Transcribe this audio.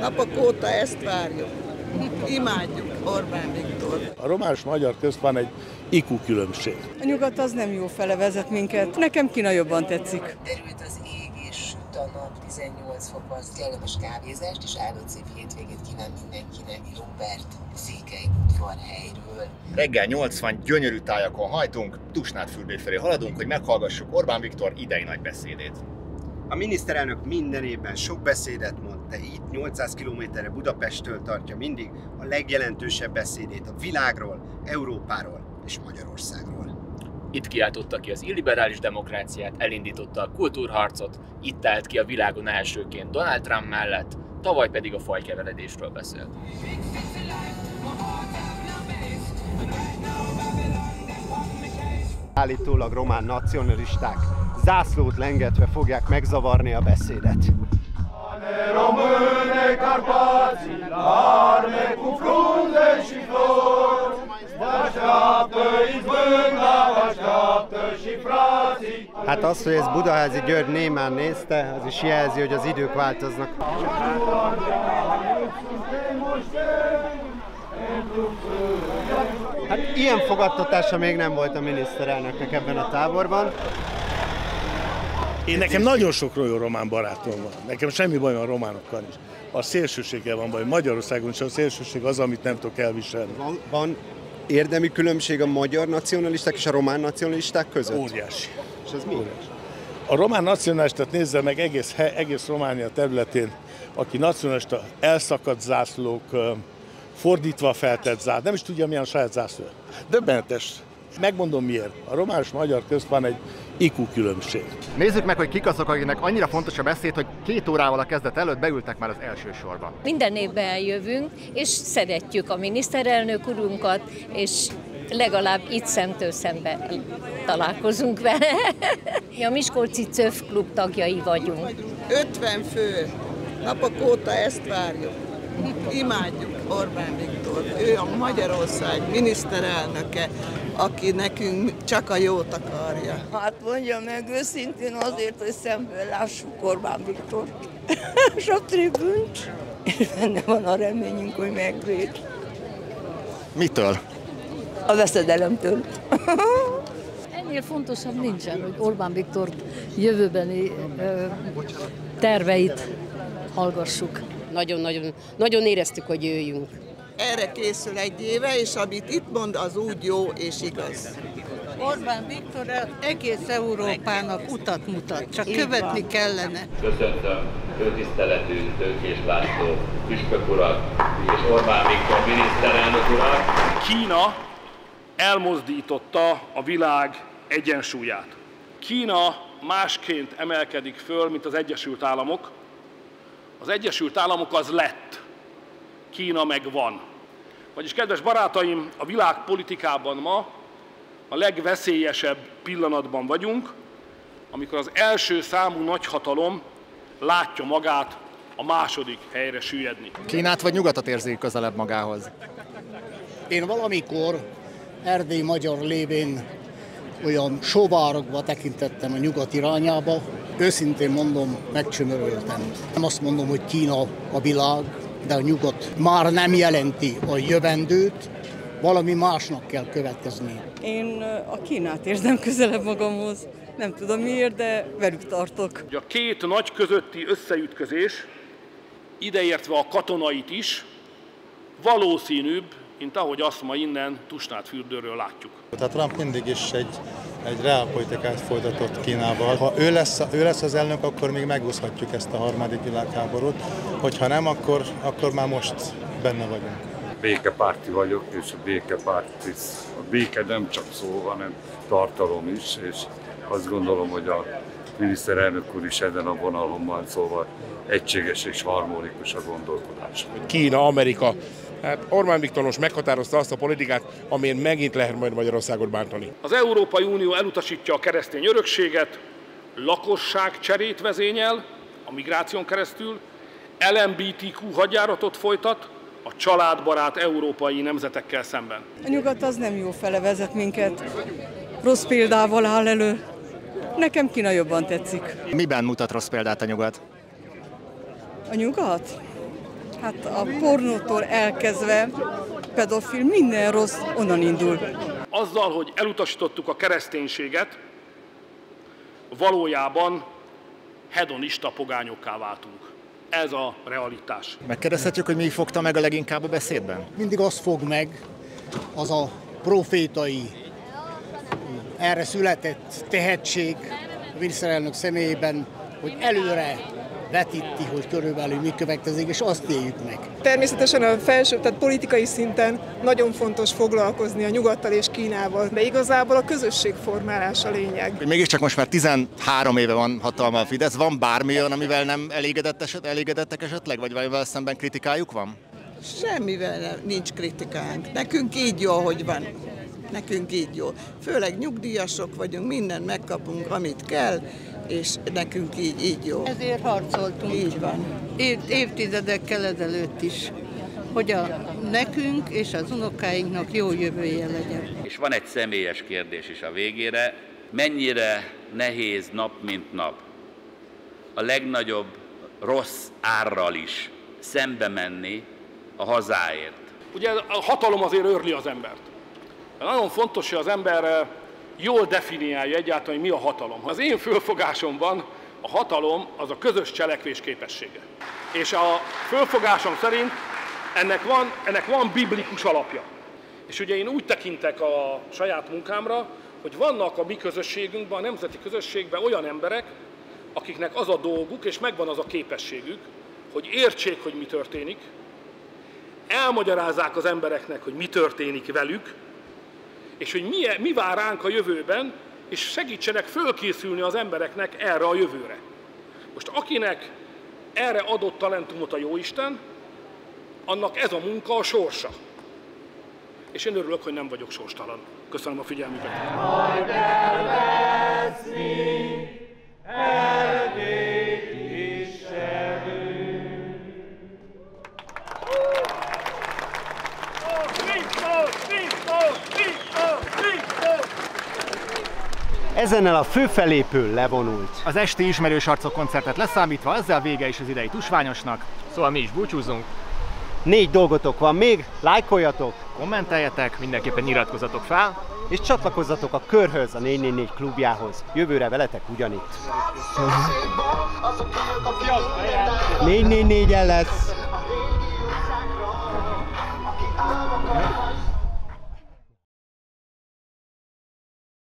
Napok óta ezt várjuk. Imádjuk Orbán Viktor. A román és magyar közt van egy IQ különbség. A nyugat az nem jó fele vezet minket. Nekem Kína jobban tetszik. Derült az ég és süt a nap, 18 fok van, kellemes kávézást, és áldott szép hétvégét kíván mindenkinek Robert Székely udvarhelyről. Reggel 80 gyönyörű tájakon hajtunk, Tusnádfürdő felé haladunk, hogy meghallgassuk Orbán Viktor idei nagy beszédét. A miniszterelnök minden évben sok beszédet mond, de itt 800 kilométerre Budapesttől tartja mindig a legjelentősebb beszédét a világról, Európáról és Magyarországról. Itt kiáltotta ki az illiberális demokráciát, elindította a kultúrharcot, itt állt ki a világon elsőként Donald Trump mellett, tavaly pedig a fajkeveredésről beszélt. Állítólag román nacionalisták zászlót lengetve fogják megzavarni a beszédet. Hát az, hogy ez Budaházi György némán nézte, az is jelzi, hogy az idők változnak. Hát ilyen fogadtatása még nem volt a miniszterelnöknek ebben a táborban. Nekem nagyon sok jó román barátom van. Nekem semmi bajom a románokkal is. A szélsőséggel van baj. Magyarországon is a szélsőség az, amit nem tudok elviselni. Van érdemi különbség a magyar nacionalisták és a román nacionalisták között? Óriási. És ez mi? Óriási. A román nacionalistát nézze meg egész Románia területén, aki nacionalista, elszakadt zászlók, fordítva feltett zászlók, nem is tudja, milyen a saját zászló. Döbbenetes. Megmondom miért. A román és magyar közt van egy IQ különbség. Nézzük meg, hogy kik azok, akiknek annyira fontos a beszéd, hogy 2 órával a kezdet előtt beültek már az első sorba. Minden évben eljövünk, és szeretjük a miniszterelnök urunkat, és legalább itt szemtől szembe találkozunk vele. Mi a Miskolci CÖF klub tagjai vagyunk. 50 fő. Napok óta ezt várjuk. Imádjuk Orbán Viktor. Ő a Magyarország miniszterelnöke, aki nekünk csak a jót akarja. Hát mondja meg őszintén azért, hogy szemből lássuk Orbán Viktor és a tribünt. És benne van a reményünk, hogy megvéd. Mitől? A veszedelemtől. Ennél fontosabb nincsen, hogy Orbán Viktor jövőbeni terveit hallgassuk. Nagyon éreztük, hogy jöjjünk. Erre készül egy éve, és amit itt mond, az úgy jó és igaz. Orbán Viktor egész Európának utat mutat, csak követni kellene. Köszöntöm főtiszteletű Tőkés László püspök urat és Orbán Viktor miniszterelnök urat. Kína elmozdította a világ egyensúlyát. Kína másként emelkedik föl, mint az Egyesült Államok. Az Egyesült Államok az lett, Kína meg van. Vagyis, kedves barátaim, a világpolitikában ma a legveszélyesebb pillanatban vagyunk, amikor az első számú nagyhatalom látja magát a második helyre süllyedni. Kínát vagy nyugatot érzi közelebb magához? Én valamikor erdélyi magyar lévén olyan sovárogva tekintettem a nyugat irányába. Őszintén mondom, megcsömöröltem. Nem azt mondom, hogy Kína a világ, de a nyugat már nem jelenti a jövendőt, valami másnak kell következni. Én a Kínát érzem közelebb magamhoz. Nem tudom miért, de velük tartok. A két nagy közötti összeütközés, ideértve a katonait is, valószínűbb, mint ahogy azt ma innen Tusnádfürdőről látjuk. Tehát Trump mindig is egy reálpolitikát folytatott Kínával. Ha ő lesz az elnök, akkor még megúszhatjuk ezt a harmadik világháborút. Hogyha nem, akkor már most benne vagyunk. Békepárti vagyok, és a béke nem csak szó, hanem tartalom is, és azt gondolom, hogy a miniszterelnök úr is ezen a vonalon van, szóval egységes és harmonikus a gondolkodás. Kína, Amerika. Hát Orbán Viktor most meghatározta azt a politikát, amin megint lehet majd Magyarországot bántani. Az Európai Unió elutasítja a keresztény örökséget, lakosságcserét vezényel a migráción keresztül, LMBTQ hadjáratot folytat a családbarát európai nemzetekkel szemben. A nyugat az nem jó fele vezet minket. Rossz példával áll elő. Nekem Kína jobban tetszik. Miben mutat rossz példát a nyugat? A nyugat? Hát a pornótól elkezdve pedofil, minden rossz onnan indul. Azzal, hogy elutasítottuk a kereszténységet, valójában hedonista pogányokká váltunk. Ez a realitás. Megkérdezhetjük, hogy mi fogta meg a leginkább a beszédben? Mindig azt fog meg, az a profétai, erre született tehetség a miniszterelnök személyében, hogy előre vetíti, hogy körülbelül mi következik, és azt éljük meg. Természetesen a felső, tehát politikai szinten nagyon fontos foglalkozni a Nyugattal és Kínával, de igazából a közösségformálás a lényeg. Mégiscsak most már 13 éve van hatalma a Fidesz, van bármi olyan, amivel nem elégedettek esetleg, vagy valamivel szemben kritikájuk van? Semmivel nincs kritikánk. Nekünk így jó, hogy van. Nekünk így jó. Főleg nyugdíjasok vagyunk, mindent megkapunk, amit kell, és nekünk így jó. Ezért harcoltunk. Így van. Évtizedekkel ezelőtt is, hogy nekünk és az unokáinknak jó jövője legyen. És van egy személyes kérdés is a végére. Mennyire nehéz nap mint nap a legnagyobb rossz árral is szembe menni a hazáért? Ugye a hatalom azért őrli az embert. Nagyon fontos, hogy az ember jól definiálja egyáltalán, hogy mi a hatalom. Az én fölfogásomban a hatalom az a közös cselekvés képessége. És a fölfogásom szerint ennek van biblikus alapja. És ugye én úgy tekintek a saját munkámra, hogy vannak a mi közösségünkben, a nemzeti közösségben olyan emberek, akiknek az a dolguk, és megvan az a képességük, hogy értsék, hogy mi történik, elmagyarázzák az embereknek, hogy mi történik velük, és hogy mi vár ránk a jövőben, és segítsenek fölkészülni az embereknek erre a jövőre. Most akinek erre adott talentumot a Jóisten, annak ez a munka a sorsa. És én örülök, hogy nem vagyok sorstalan. Köszönöm a figyelmüket. Majd elveszni, Erdélyt viselünk. Ezennel a főfelépő levonult. Az esti ismerős arcok koncertet leszámítva, ezzel vége is az idei tusványosnak. Szóval mi is búcsúzunk. 4 dolgotok van még, lájkoljatok, kommenteljetek, mindenképpen iratkozzatok fel, és csatlakozzatok a Körhöz, a 444 klubjához. Jövőre veletek ugyanitt. 444-en lesz.